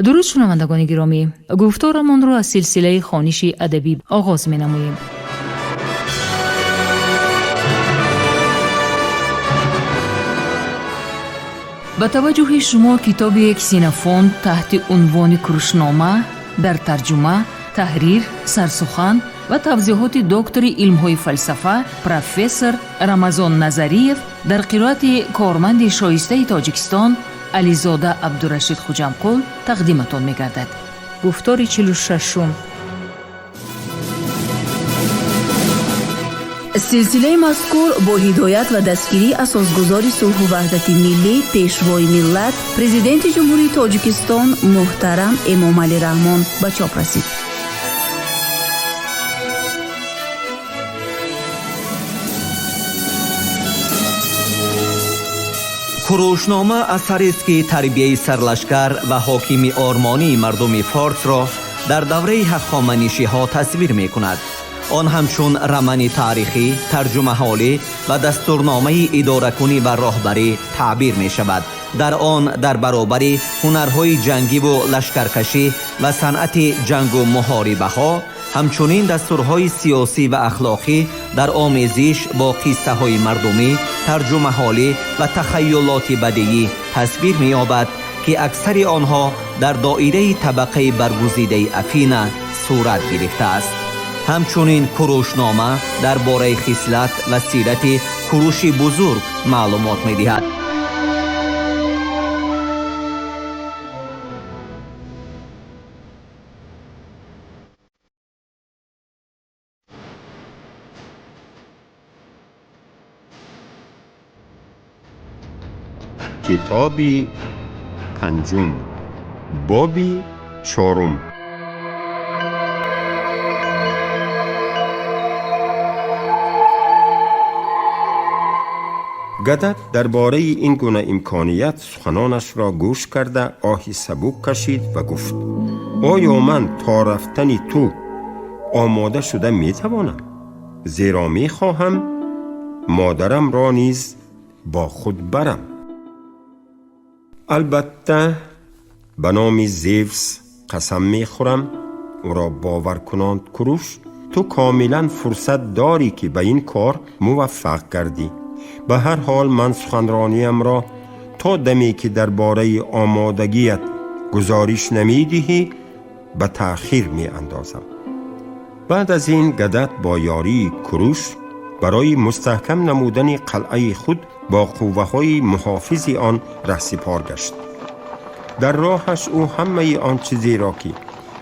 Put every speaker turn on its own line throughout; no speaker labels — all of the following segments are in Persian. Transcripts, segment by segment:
درود شنوندگان گرامی، گفتارمان را از سلسله خوانش ادبی آغاز می‌نماییم. با توجه شما کتاب کسینوفونت تحت عنوان کروشنامه در ترجمه، تحریر، سرسخن و توضیحات دکتر علم‌های فلسفه پروفسور رمضان نظریف در قرائت کارمند شایسته تاجیکستان علیزاده عبدالرشید خوجمقل تقدیمتان می‌گردد. گفتار 46. سلسله مذکور با هدایت و دستگیری اساسگزار صلح و وحدت ملی پیشوای ملت پرزیدنت جمهوری تاجیکستان محترم امام علی رحمان به چاپ رسید.
کروشنامه اثری است که تربیه سرلشکر و حاکمی آرمانی مردم فارس را در دوره هخامنشی‌ها تصویر می‌کند. آن همچون رمانی تاریخی، ترجمه حالی و دستورنامه اداره‌کنی و راهبری تعبیر می‌شود. در آن در برابر هنرهای جنگی و لشکرکشی و صنعت جنگ و محاربه‌ها، همچنین دستورهای سیاسی و اخلاقی در آمیزش با قصه های مردمی، ترجمه حالی و تخیلات بدیعی تصویر می‌یابد که اکثر آنها در دایره طبقه برگزیده افینه صورت گرفته است. همچنین کروشنامه درباره خصلت و سیرت کوروش بزرگ معلومات می‌دهد.
کتابی پنجم، بابی چهارم. گدت درباره این گونه امکانیت سخنانش را گوش کرده آهی سبک کشید و گفت: آیا من تا رفتن تو آماده شده می توانم؟ زیرا می خواهم مادرم را نیز با خود برم. البته به نام زیوس قسم می خورم، او را باور کنند کروش، تو کاملا فرصت داری که به این کار موفق گردی. به هر حال من سخنرانیم را تا دمی که درباره آمادگیت گزارش نمیدهی به تأخیر می اندازم. بعد از این گدت با یاری کروش برای مستحکم نمودن قلعه خود با قوه‌های محافظ آن رهسپار گشت. در راهش او همه آن چیزی را که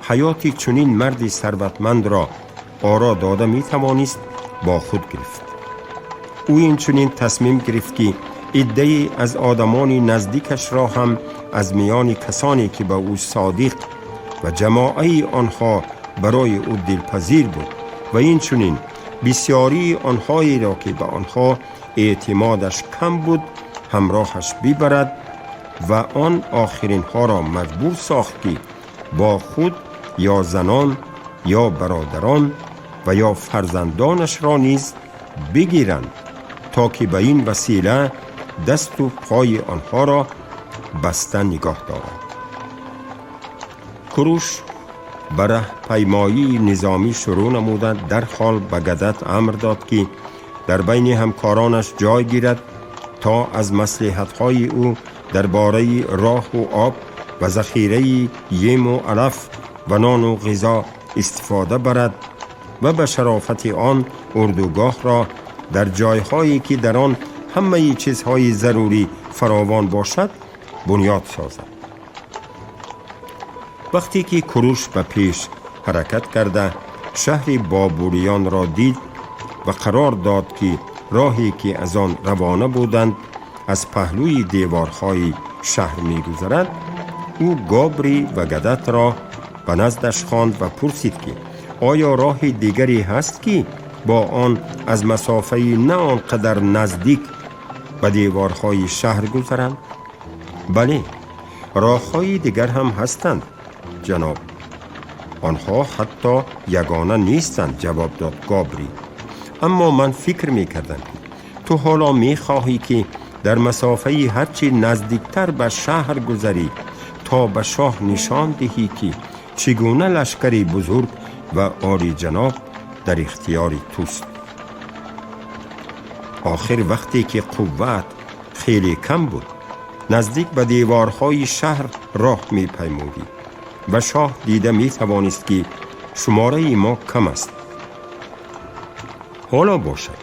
حیاتی چنین مرد ثروتمند را آرا داده می توانست با خود گرفت. او این چنین تصمیم گرفت که عده‌ای از آدمان نزدیکش را هم از میان کسانی که به او صادق و جماعی آنها برای او دلپذیر بود و این چنین بسیاری آنهایی را که به آنها اعتمادش کم بود همراهش ببرد و آن آخرین ها را مجبور ساخت که با خود یا زنان یا برادران و یا فرزندانش را نیز بگیرند تا که به این وسیله دست و پای آنها را بسته نگاه دارند. کروش بره پیمایی نظامی شروع نمودن در حال به گدت امر داد که در بین همکارانش جای گیرد تا از مصلحت‌های او درباره راه و آب و ذخیره یم و علف و نان و غذا استفاده برد و به شرافت آن اردوگاه را در جایهایی که در آن همه چیزهای ضروری فراوان باشد بنیاد سازد. وقتی که کروش به پیش حرکت کرده شهر بابوریان را دید و قرار داد که راهی که از آن روانه بودند از پهلوی دیوارهای شهر می گذرد، او گابری و گدت را به نزدش خواند و پرسید که آیا راه دیگری هست که با آن از مسافه نه آنقدر نزدیک به دیوارهای شهر گذرند؟ بله، راههای دیگر هم هستند جناب. آنها حتی یگانه نیستند، جواب داد گابری. اما من فکر می کردم تو حالا می خواهی که در مسافه هرچی نزدیکتر به شهر گذری تا تا به شاه نشان دهی که چگونه لشکری بزرگ و عالی جناب در اختیار توست. آخر وقتی که قوت خیلی کم بود، نزدیک به دیوارهای شهر راه می پیمودی و شاه دیده می توانست که شماره ما کم است. حالا باشد،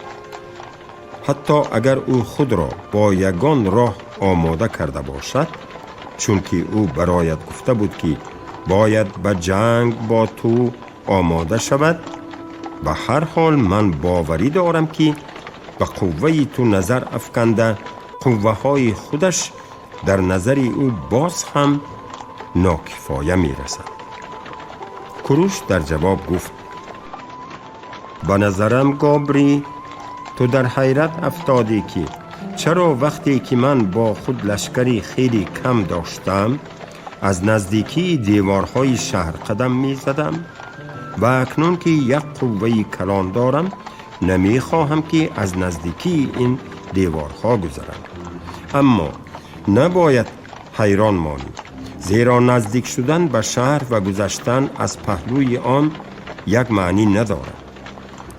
حتی اگر او خود را با یگان راه آماده کرده باشد، چون که او برایت گفته بود که باید به جنگ با تو آماده شود، به هر حال من باوری دارم که به قوه تو نظر افکنده قوه های خودش در نظر او باز هم ناکفایه می رسد. کوروش در جواب گفت: به نظرم گابری، تو در حیرت افتادی که چرا وقتی که من با خود لشکری خیلی کم داشتم از نزدیکی دیوارهای شهر قدم می زدم و اکنون که یک قوه کلان دارم نمی خواهم که از نزدیکی این دیوارها گذرم. اما نباید حیران مانی، زیرا نزدیک شدن به شهر و گذشتن از پهلوی آن یک معنی ندارد.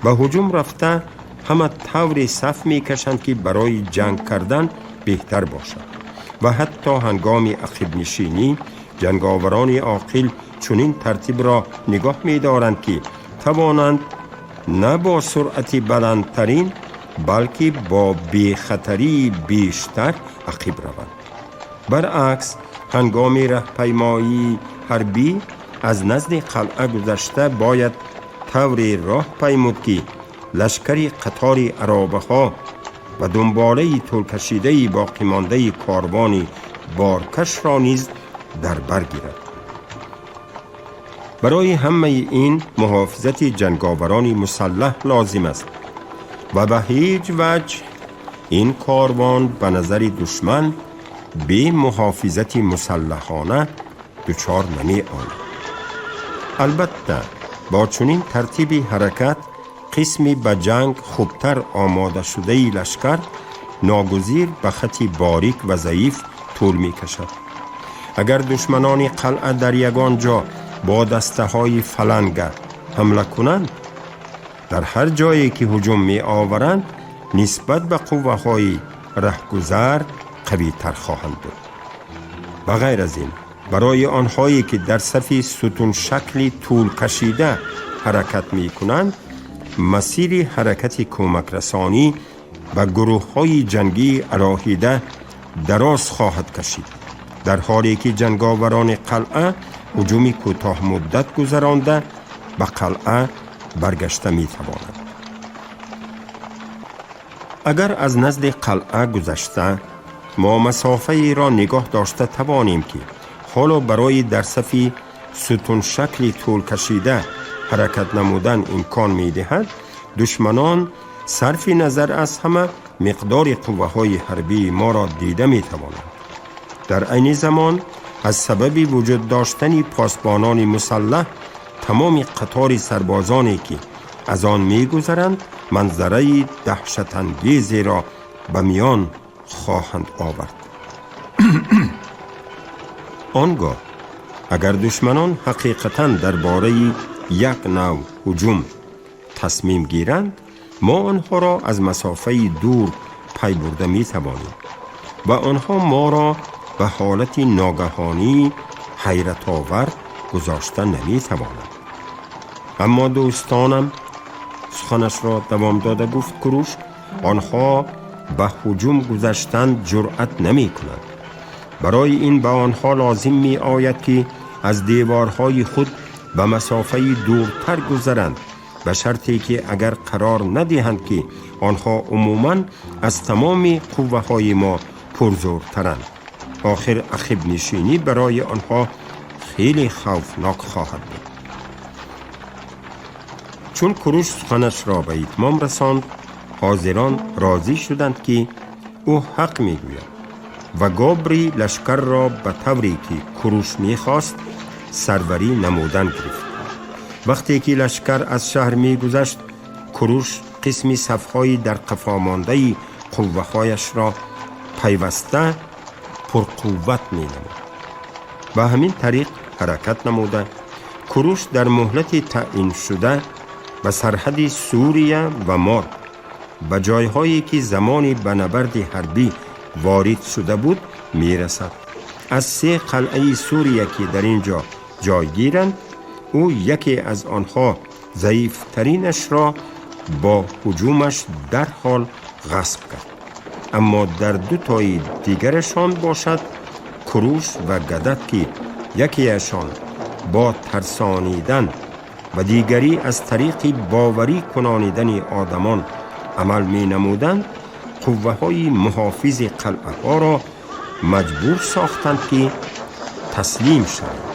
به هجوم رفته همه طوری صف می کشند که برای جنگ کردن بهتر باشد و حتی هنگام عقب نشینی جنگاوران عاقل چنین ترتیب را نگاه می دارند که توانند نه با سرعت بلندترین بلکه با بیخطری بیشتر عقب روند. برعکس هنگام رهپیمایی حربی از نزد قلعه گذشته باید طوری راه پیمود که لشکری قطار عرابه ها و دنباله طول کشیده باقی مانده کاروان بارکش را نیز در بر گیرد. برای همه این محافظت جنگاوران مسلح لازم است و به هیچ وجه این کاروان به نظر دشمن به محافظت مسلحانه دچار نمی آید. البته با چنین ترتیب حرکت قسمی به جنگ خوبتر آماده شده لشکر ناگزیر به خطی باریک و ضعیف طول می کشد. اگر دشمنان قلعه در یگان جا با دسته های فلنگ حمله کنند، در هر جایی که هجوم می آورند نسبت به قوه های رهگذر قوی تر خواهند بود. بغیر از این، برای آنهایی که در صف ستون شکلی طول کشیده حرکت می کنند، مسیر حرکت کمک رسانی به گروه های جنگی عراحیده دراز خواهد کشید، در حالی که جنگاوران قلعه هجومی کوتاه مدت گذرانده به قلعه برگشته می توانند. اگر از نزد قلعه گذشته ما مسافه ای را نگاه داشته توانیم که حالا برای در صف ستون شکلی طول کشیده حرکت نمودن امکان می دهد، دشمنان صرف نظر از همه مقدار قوه های حربی ما را دیده می توانند. در عین زمان از سبب وجود داشتن پاسبانان مسلح تمام قطار سربازانی که از آن می گذرند منظره دهشت انگیزی را به میان خواهند آورد. آنگاه اگر دشمنان حقیقتاً درباره یک نوع هجوم تصمیم گیرند، ما آنها را از مسافه دور پی برده می توانیم و آنها ما را به حالت ناگهانی حیرت آور گذاشته نمی توانند. اما دوستانم، سخنش را دوام داده گفت کوروش، آنها به هجوم گذاشتن جرأت نمی کنند. برای این به آنها لازم می آید که از دیوارهای خود به مسافه دورتر گذرند، به شرطی که اگر قرار ندهند که آنها عموماً از تمام قوه های ما پرزورترند. آخر عقب نشینی برای آنها خیلی خوفناک خواهد بود. چون کوروش سخنش را به اتمام رساند، حاضران راضی شدند که او حق میگوید و گابری لشکر را به طوری که کوروش میخواست سروری نمودن گرفت. وقتی که لشکر از شهر میگذشت، کوروش قسمی صفهای در قفا مانده قوه‌هایش را پیوسته پرقوت مینمود. به همین طریق حرکت نموده کوروش در مهلت تعیین شده به سرحد سوریه و ماد به جایهایی که زمانی به نبرد حربی وارد شده بود میرسد. از 3 قلعه سوریه که در اینجا جایگیرند، او یکی از آنها ضعیفترینش را با هجومش در حال غصب کرد. اما در 2 تای دیگرشان باشد کوروش و گدت که یکیشان با ترسانیدن و دیگری از طریق باوری کنانیدن آدمان عمل می نمودند، قوه های محافظ قلعه ها را مجبور ساختند که تسلیم شوند.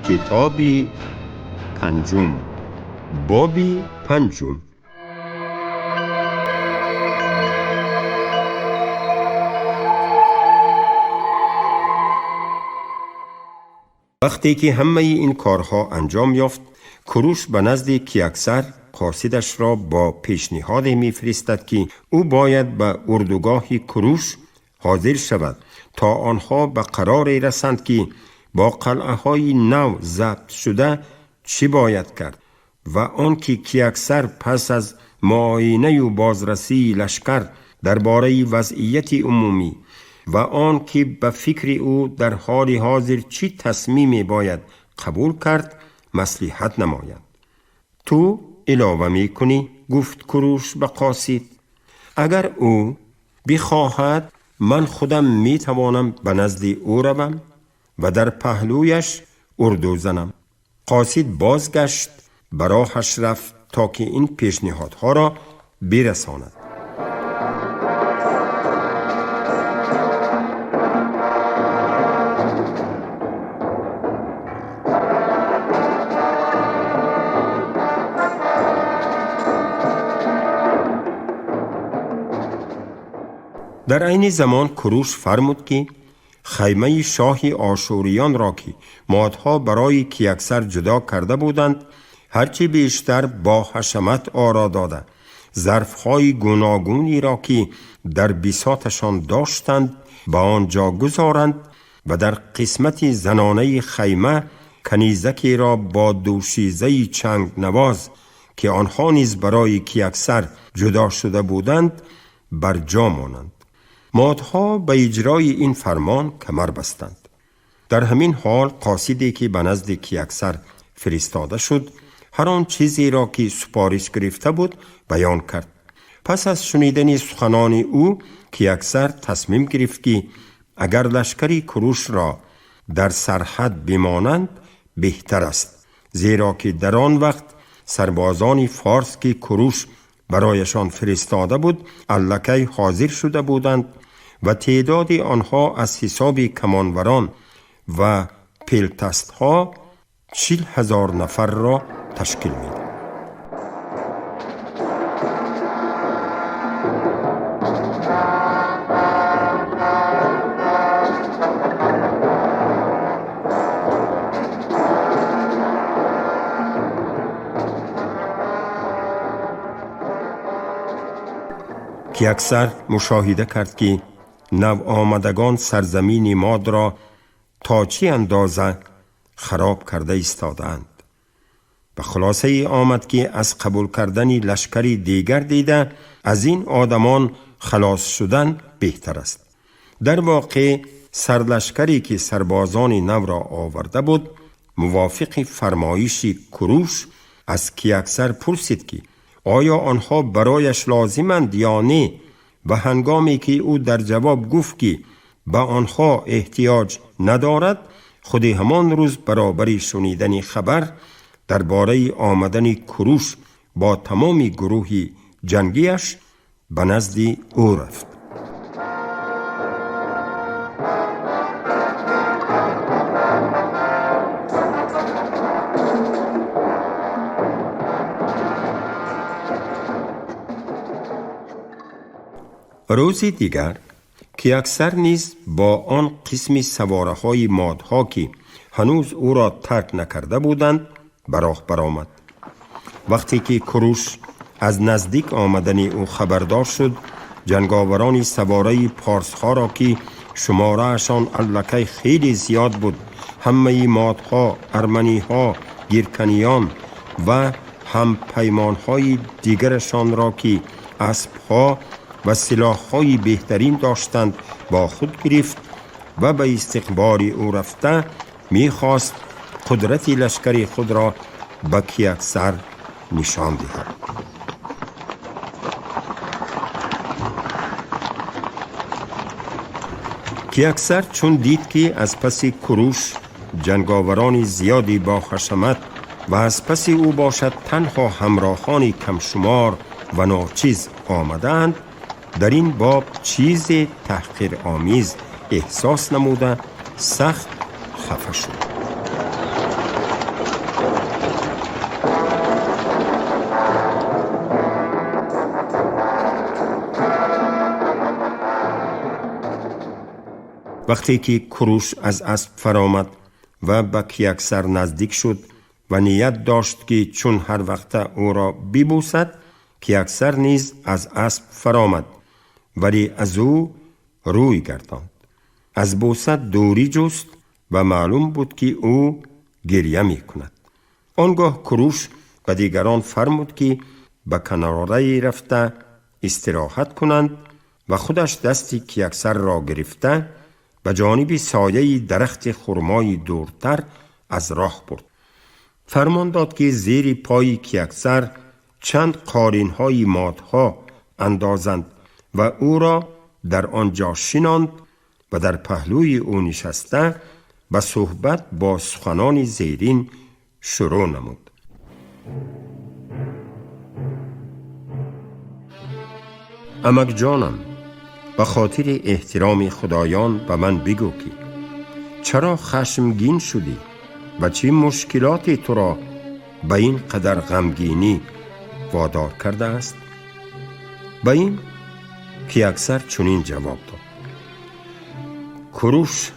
کتابی پنجم، بابی پنجم. وقتی که همه این کارها انجام یافت، کوروش به نزد کیکسر قاصدش را با پیشنهاد میفرستد که او باید به اردوگاه کوروش حاضر شود تا آنها به قراری رسند که با قلعه های نو ضبط شده چی باید کرد و آنکه کیکسر پس از معاینه و بازرسی لشکر درباره وضعیت عمومی و آنکه به فکر او در حال حاضر چی تصمیمی باید قبول کرد مصلحت نماید. تو علاوه می کنی، گفت کوروش به قاصد، اگر او بخواهد من خودم می توانم به نزد او روم و در پهلویش اردو زنم. قاصد بازگشت، براهش رفت تا که این پیشنهادها را برساند. در این زمان کوروش فرمود که خیمه شاه آشوریان را که مادها برای کیکسر جدا کرده بودند هرچی بیشتر با حشمت آرا داده، ظرفهای گوناگونی را که در بساطشان داشتند با آنجا گذارند و در قسمت زنانه خیمه کنیزکی را با دوشیزه چنگ نواز که آنها نیز برای کیکسر جدا شده بودند بر جا مانند. مادها به اجرای این فرمان کمر بستند. در همین حال قاصدی که به نزد کیکسر فرستاده شد هر آن چیزی را که سپارش گرفته بود بیان کرد. پس از شنیدن سخنان او کیکسر تصمیم گرفت که اگر لشکری کوروش را در سرحد بمانند بهتر است، زیرا که در آن وقت سربازان فارس که کوروش برایشان فرستاده بود الکی حاضر شده بودند و تعداد آنها از حساب کمانوران و پیلتست ها 40,000 نفر را تشکیل می‌داد. کیکسر مشاهده کرد که نو آمدگان سرزمین ماد را تا چی اندازه خراب کرده ایستادند و خلاصه ای آمد که از قبول کردن لشکری دیگر دیده از این آدمان خلاص شدن بهتر است. در واقع سرلشکری که سربازان نو را آورده بود موافق فرمایش کوروش از کیکسر پرسید که آیا آنها برایش لازمند یا نه و هنگامی که او در جواب گفت که به آنها احتیاج ندارد، خود همان روز برابر شنیدن خبر درباره آمدن کوروش با تمام گروه جنگیش به نزد او رفت. روزی دیگر کیاکسر نیز با آن قسم سواره های مادها که هنوز او را ترک نکرده بودند به راه برآمد. وقتی که کروش از نزدیک آمدن او خبردار شد، جنگاوران سواره پارس ها را که شماره اشان الکی خیلی زیاد بود، همه مادها، ارمنی ها، گیرکنیان و هم پیمان های دیگرشان را که اسب ها و سلاح های بهترین داشتند با خود گرفت و به استقبال او رفته میخواست قدرت لشکری خود را به کیاکسر نشان دهد. کیاکسر چون دید که از پس کروش جنگاوران زیادی با خشمت و از پس او باشد تنها همراهان کم شمار و ناچیز آمدند، در این باب چیز تحقیر آمیز احساس نموده سخت خفه شد. وقتی که کروش از اسب فرآمد و به کیاکسر نزدیک شد و نیت داشت که چون هر وقت او را ببوسد، کیاکسر نیز از اسب فرآمد ولی از او روی گرداند. از بوسه دوری جست و معلوم بود که او گریه می کند. آنگاه کروش به دیگران فرمود که به کناره رفته استراحت کنند و خودش دست کیاکسر را گرفته به جانب سایه درخت خرمای دورتر از راه برد. فرمان داد که زیر پای کیاکسر چند قارین های مادها اندازند و او را در آنجا شناند و در پهلوی او نشسته به صحبت با سخنان زیرین شروع نمود. امک جانم، به خاطر احترام خدایان به من بگو که چرا خشمگین شدی و چه مشکلاتی تو را به این قدر غمگینی وادار کرده است؟ به این کیاکسر چنین جواب داد: کروش،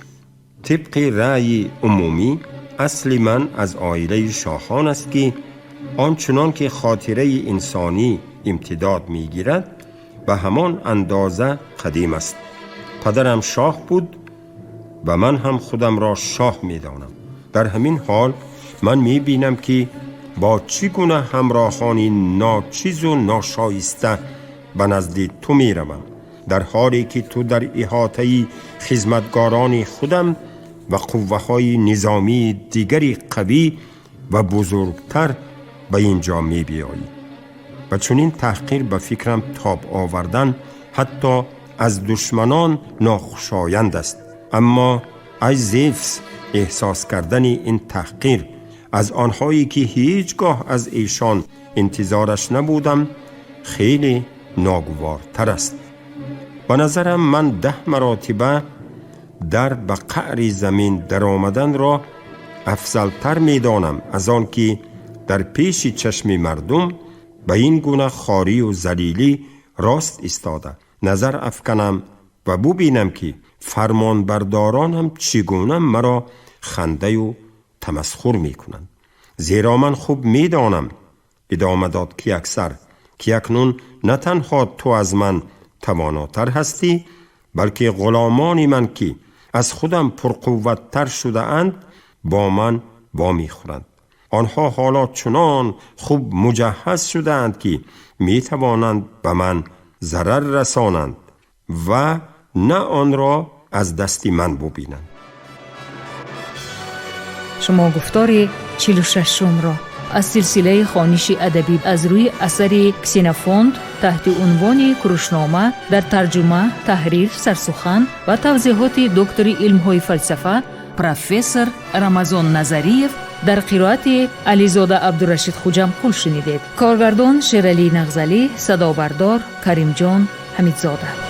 طبق رأی عمومی اصل من از عائله شاهان است که آنچنان که خاطره انسانی امتداد می‌گیرد به همان اندازه قدیم است. پدرم شاه بود و من هم خودم را شاه می‌دانم. در همین حال من می‌بینم که با چگونه همراهانی ناچیز و ناشایسته به نزد تو می‌روم، در حالی که تو در احاطه خدمتگاران خودم و قوه‌های نظامی دیگری قوی و بزرگتر به اینجا می‌بیایی. و چنین تحقیر به فکرم تاب آوردن حتی از دشمنان ناخوشایند است. اما ای زیوس، احساس کردن این تحقیر از آنهایی که هیچگاه از ایشان انتظارش نبودم خیلی ناگوارتر است. به نظرم من 10 مراتبه در به قعر زمین در آمدن را افضلتر می دانم از آن که در پیش چشم مردم به این گونه خاری و ذلیلی راست ایستاده نظر افکنم و ببینم که فرمانبردارانم چگونه مرا خنده و تمسخر می کنند. زیرا من خوب می دانم، ادامه داد کیاکسر، که اکنون نه تنها تو از من تواناتر هستی، بلکه غلامان من که از خودم پرقوتتر شده اند با من وامی خورند. آنها حالا چنان خوب مجهز شده اند که می توانند به من ضرر رسانند و نه آن را از دست من ببینند.
شما گفتار 46 را از سلسله خوانش ادبی از روی اثر کسینوفونت تحت عنوان کروشنامه در ترجمه، تحریر، سرسخن و توضیحات دکتر علم‌های فلسفه پروفسور رمضان نظریف در قرائت علیزاده عبدالرشید خوجمقل شنیدید. کارگردان شیرعلی نغزلی، صدابردار کریم جان حمیدزاده.